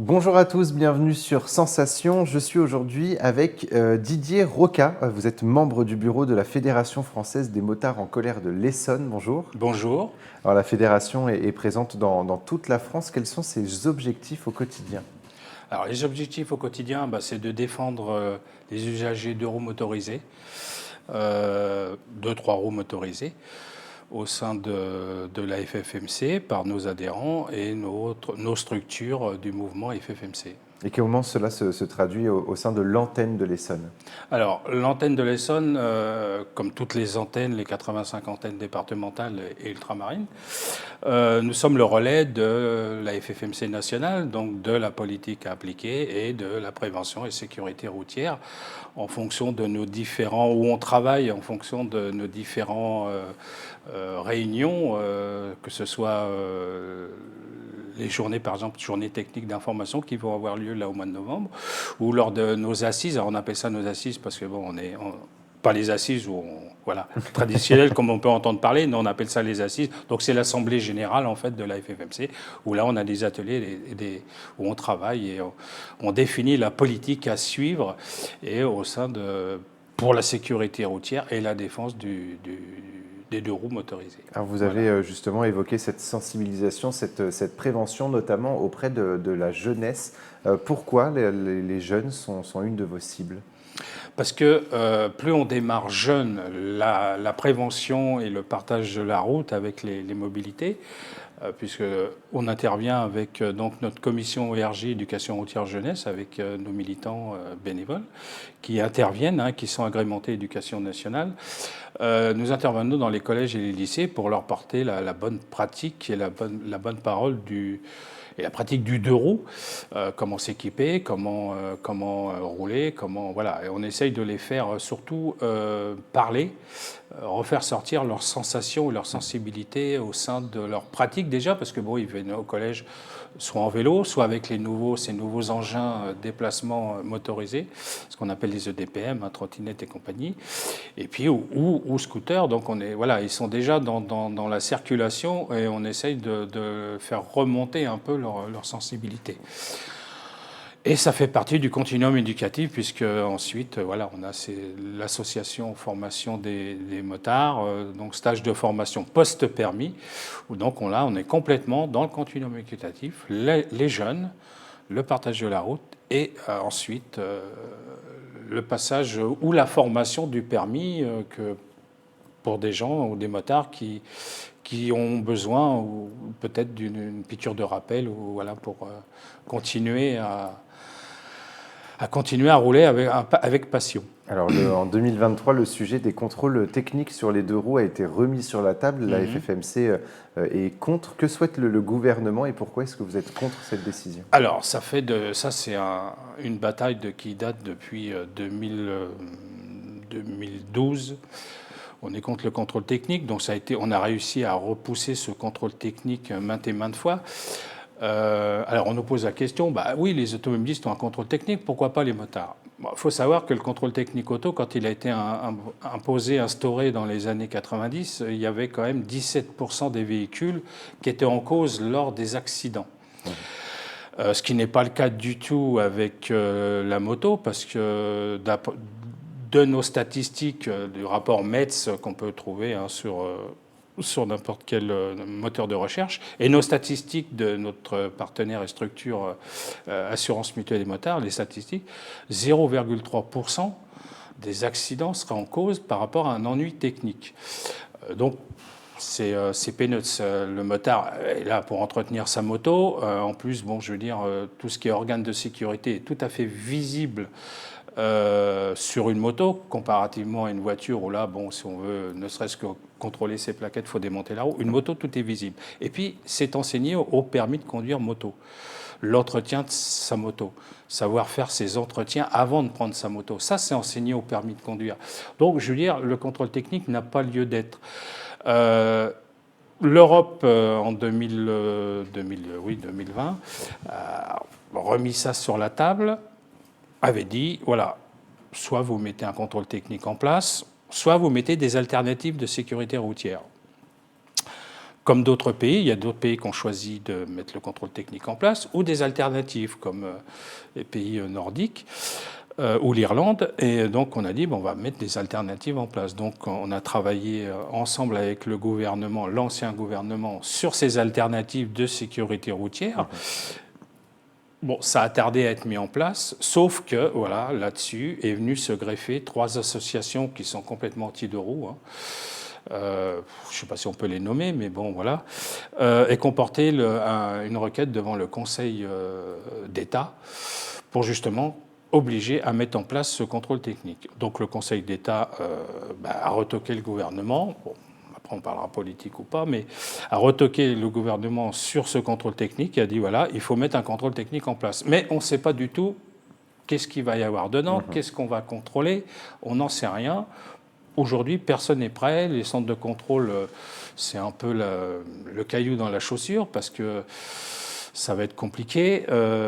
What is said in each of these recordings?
Bonjour à tous, bienvenue sur Sensation. Je suis aujourd'hui avec Didier Roca. Vous êtes membre du bureau de la Fédération française des motards en colère de l'Essonne. Bonjour. Bonjour. Alors la fédération est présente dans toute la France. Quels sont ses objectifs au quotidien? Alors, les objectifs au quotidien, c'est de défendre les usagers de roues motorisées, deux, trois roues motorisées, au sein de la FFMC par nos adhérents et nos structures du mouvement FFMC. Et comment cela se traduit au sein de l'antenne de l'Essonne? Alors, l'antenne de l'Essonne, comme toutes les antennes, les 85 antennes départementales et ultramarines, nous sommes le relais de la FFMC nationale, donc de la politique à appliquer et de la prévention et sécurité routière en fonction de nos différents, où on travaille en fonction de nos différents réunions, que ce soit les journées, par exemple, journées techniques d'information qui vont avoir lieu là au mois de novembre, ou lors de nos assises. Alors on appelle ça nos assises parce que bon, pas les assises voilà, traditionnelles comme on peut entendre parler, mais on appelle ça les assises. Donc c'est l'assemblée générale en fait de la FFMC où là on a des ateliers où on travaille et on définit la politique à suivre et au sein pour la sécurité routière et la défense des deux roues motorisées. Alors vous avez justement évoqué cette sensibilisation, cette prévention, notamment auprès de la jeunesse. Pourquoi les jeunes sont une de vos cibles? Parce que plus on démarre jeune, la prévention et le partage de la route avec les mobilités, puisqu'on intervient avec donc notre commission ORJ Éducation routière jeunesse avec nos militants bénévoles qui interviennent, qui sont agrémentés Éducation nationale. Nous intervenons dans les collèges et les lycées pour leur porter la bonne pratique et la bonne parole et la pratique du deux roues, comment s'équiper, comment rouler, voilà. Et on essaye de les faire surtout parler, refaire sortir leurs sensations et leur sensibilité au sein de leur pratique déjà, parce que bon, ils viennent au collège soit en vélo, soit avec ces nouveaux engins de déplacement motorisés, ce qu'on appelle les EDPM, trottinettes et compagnie, et puis ou scooter. Donc ils sont déjà dans la circulation et on essaye de faire remonter un peu leur sensibilité. Et ça fait partie du continuum éducatif, puisque ensuite, on a l'association formation des motards, donc stage de formation post-permis, où donc on est complètement dans le continuum éducatif, les jeunes, le partage de la route, et ensuite le passage ou la formation du permis pour des gens ou des motards qui ont besoin ou peut-être d'une piqûre de rappel ou voilà pour continuer à rouler avec passion. Alors en 2023, le sujet des contrôles techniques sur les deux roues a été remis sur la table. La FFMC est contre. Que souhaite le gouvernement et pourquoi est-ce que vous êtes contre cette décision? Alors ça c'est une bataille qui date depuis 2012. On est contre le contrôle technique, donc on a réussi à repousser ce contrôle technique maintes et maintes fois. Alors on nous pose la question, oui, les automobilistes ont un contrôle technique, pourquoi pas les motards? Il faut savoir que le contrôle technique auto, quand il a été instauré dans les années 90, il y avait quand même 17% des véhicules qui étaient en cause lors des accidents. Ce qui n'est pas le cas du tout avec la moto, parce que de nos statistiques du rapport METS qu'on peut trouver sur n'importe quel moteur de recherche, et nos statistiques de notre partenaire et structure Assurance Mutuelle des Motards, les statistiques, 0,3% des accidents seraient en cause par rapport à un ennui technique. Donc, c'est peanuts. Le motard est là pour entretenir sa moto. En plus, tout ce qui est organe de sécurité est tout à fait visible sur une moto, comparativement à une voiture où là, si on veut ne serait-ce que contrôler ses plaquettes, il faut démonter la roue. Une moto, tout est visible. Et puis, c'est enseigné au permis de conduire moto. L'entretien de sa moto, savoir faire ses entretiens avant de prendre sa moto. Ça, c'est enseigné au permis de conduire. Donc, je veux dire, le contrôle technique n'a pas lieu d'être. L'Europe, en 2020, a remis ça sur la table, avait dit, voilà, soit vous mettez un contrôle technique en place, soit vous mettez des alternatives de sécurité routière. comme d'autres pays, il y a d'autres pays qui ont choisi de mettre le contrôle technique en place, ou des alternatives, comme les pays nordiques ou l'Irlande. Et donc on a dit, bon, on va mettre des alternatives en place. Donc on a travaillé ensemble avec le gouvernement, l'ancien gouvernement, sur ces alternatives de sécurité routière. Bon, ça a tardé à être mis en place, sauf que, voilà, là-dessus est venu se greffer 3 associations qui sont complètement anti-deux roues, hein. Je ne sais pas si on peut les nommer, mais bon, voilà, et qui ont porté une requête devant le Conseil d'État pour justement obliger à mettre en place ce contrôle technique. Donc le Conseil d'État a retoqué le gouvernement. Bon, après on parlera politique ou pas, mais a retoqué le gouvernement sur ce contrôle technique et a dit voilà, il faut mettre un contrôle technique en place. Mais on ne sait pas du tout qu'est-ce qu'il va y avoir dedans, qu'est-ce qu'on va contrôler, on n'en sait rien. Aujourd'hui, personne n'est prêt. Les centres de contrôle, c'est un peu le caillou dans la chaussure parce que ça va être compliqué.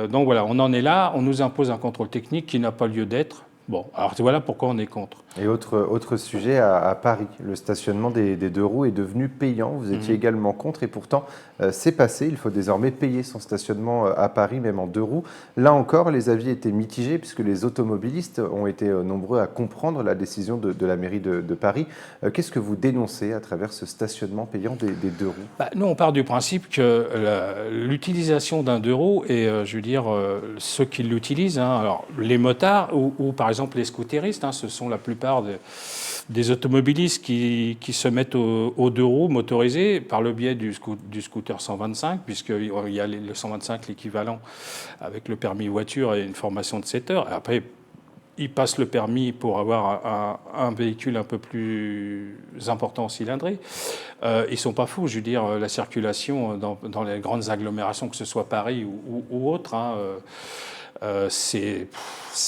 Donc voilà, on en est là. On nous impose un contrôle technique qui n'a pas lieu d'être. Bon, alors voilà pourquoi on est contre. Et autre sujet, à Paris, le stationnement des deux roues est devenu payant. Vous étiez également contre et pourtant c'est passé. Il faut désormais payer son stationnement à Paris, même en deux roues. Là encore, les avis étaient mitigés puisque les automobilistes ont été nombreux à comprendre la décision de la mairie de Paris. Qu'est-ce que vous dénoncez à travers ce stationnement payant des deux roues? Nous, on part du principe que l'utilisation d'un deux roues, et je veux dire, ceux qui l'utilisent, hein, alors les motards ou par exemple les scooteristes, hein, ce sont la plupart des automobilistes qui se mettent aux deux roues motorisés par le biais du scooter 125, puisqu'il y a le 125, l'équivalent avec le permis voiture et une formation de 7 heures. Et après, ils passent le permis pour avoir un véhicule un peu plus important en cylindrée. Ils ne sont pas fous. Je veux dire, la circulation dans les grandes agglomérations, que ce soit Paris ou autre, hein, c'est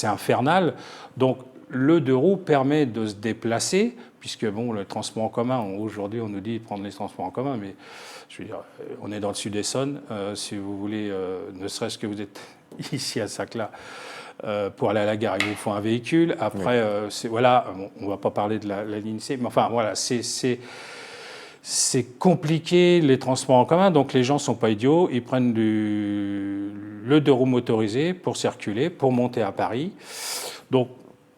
infernal. Donc, le deux roues permet de se déplacer, puisque bon, le transport en commun, aujourd'hui on nous dit de prendre les transports en commun, mais je veux dire, on est dans le sud Essonne, si vous voulez, ne serait-ce que vous êtes ici à Saclay, pour aller à la gare, il vous faut un véhicule. Après, voilà, bon, on ne va pas parler de la ligne C, mais enfin voilà, c'est compliqué les transports en commun, donc les gens ne sont pas idiots, ils prennent le deux roues motorisé pour circuler, pour monter à Paris. Donc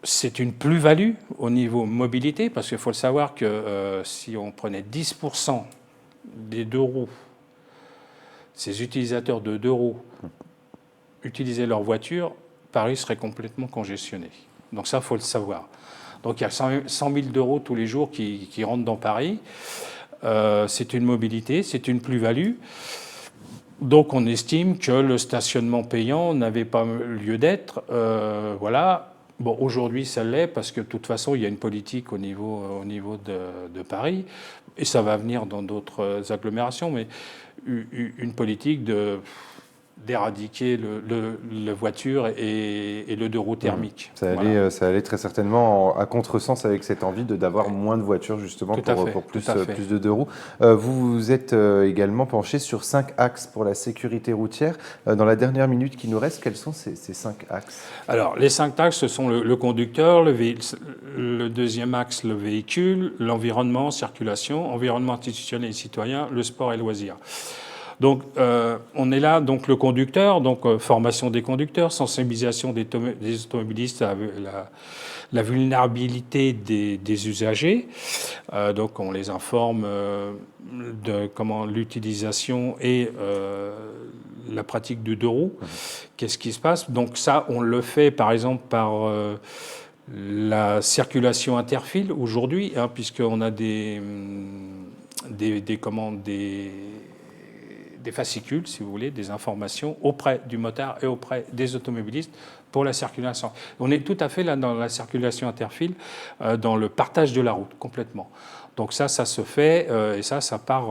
c'est une plus-value au niveau mobilité, parce qu'il faut le savoir que si on prenait 10% des deux roues, ces utilisateurs de deux roues utilisaient leur voiture, Paris serait complètement congestionné. Donc ça, il faut le savoir. Donc il y a 100 000 d'euros tous les jours qui rentrent dans Paris. C'est une mobilité, c'est une plus-value. Donc on estime que le stationnement payant n'avait pas lieu d'être. Voilà. Bon, aujourd'hui, ça l'est parce que de toute façon, il y a une politique au niveau de Paris, et ça va venir dans d'autres agglomérations, mais une politique d'éradiquer le voiture et le deux roues thermique. Ça allait très certainement à contresens avec cette envie d'avoir moins de voitures justement pour plus de deux roues. Vous vous êtes également penché sur 5 axes pour la sécurité routière. Dans la dernière minute qui nous reste, quels sont ces 5 axes? Alors, les 5 axes, ce sont le conducteur, le deuxième axe, le véhicule, l'environnement, circulation, environnement institutionnel et citoyen, le sport et loisirs. Donc, on est là, donc le conducteur, donc formation des conducteurs, sensibilisation des automobilistes à la vulnérabilité des usagers. Donc, on les informe de comment l'utilisation et la pratique du deux roues. Qu'est-ce qui se passe? Donc, ça, on le fait, par exemple, par la circulation interfile aujourd'hui, hein, puisqu'on a des fascicules, si vous voulez, des informations auprès du motard et auprès des automobilistes pour la circulation. On est tout à fait là dans la circulation interfile, dans le partage de la route, complètement. Donc ça se fait, et ça part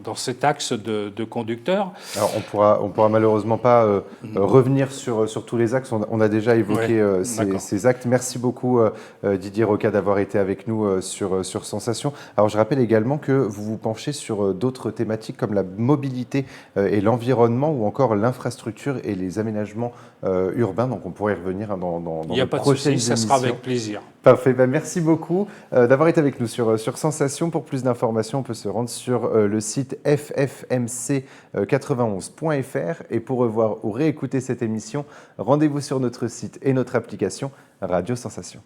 dans cet axe de conducteur. Alors on pourra malheureusement pas revenir sur tous les axes. On a déjà évoqué ces actes. Merci beaucoup Didier Roca d'avoir été avec nous sur Sensation. Alors je rappelle également que vous vous penchez sur d'autres thématiques comme la mobilité et l'environnement ou encore l'infrastructure et les aménagements urbains. Donc on pourrait y revenir dans Il n'y a pas de souci, ça sera avec plaisir. Parfait, merci beaucoup d'avoir été avec nous sur Sensation. Pour plus d'informations, on peut se rendre sur le site ffmc91.fr et pour revoir ou réécouter cette émission, rendez-vous sur notre site et notre application Radio Sensation.